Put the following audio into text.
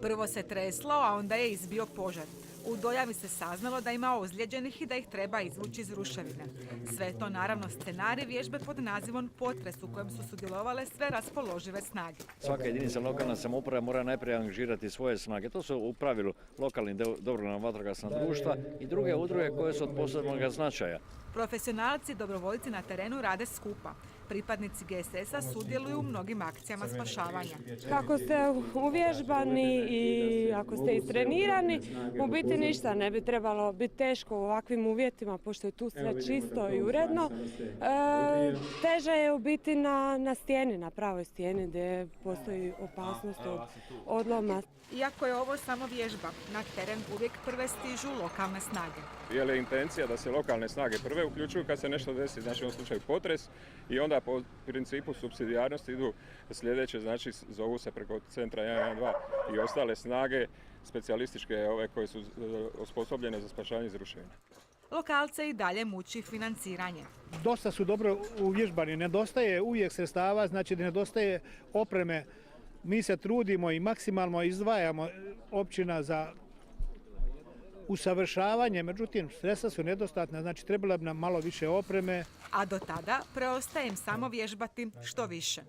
Prvo se treslo, a onda je izbio požar. U dojavi se saznalo da ima ozlijeđenih i da ih treba izvući iz ruševine. Sve to naravno scenarij vježbe pod nazivom Potres u kojem su sudjelovale sve raspoložive snage. Svaka jedinica lokalna samouprava mora najprije angažirati svoje snage. To su u pravilu lokalni dobrovoljna vatrogasna društva i druge udruge koje su od posebnog značaja. Profesionalci i dobrovoljci na terenu rade skupa. Pripadnici GSS-a sudjeluju u mnogim akcijama spašavanja. Kako ste uvježbani i ako ste istrenirani, u biti ništa ne bi trebalo biti teško u ovakvim uvjetima, pošto je tu sve čisto i uredno. Teže je u biti na stijeni, na pravoj stijeni gdje postoji opasnost od odloma. Iako je ovo samo vježba, na teren uvijek prve stižu lokalne snage. Je li intencija da se lokalne snage prve uključuju kad se nešto desi, znači u ovom slučaju potres, i onda po principu supsidijarnosti idu sljedeće, znači zovu se preko centra 112 i ostale snage specijalističke ove koje su osposobljene za spašavanje iz ruševina. Lokalce i dalje muči financiranje. Dosta su dobro uvježbani, nedostaje uvijek sredstava, znači nedostaje opreme. Mi se trudimo i maksimalno izdvajamo općina za usavršavanje, međutim sredstva su nedostatna, znači trebalo bi nam malo više opreme. A do tada preostaje im samo vježbati što više.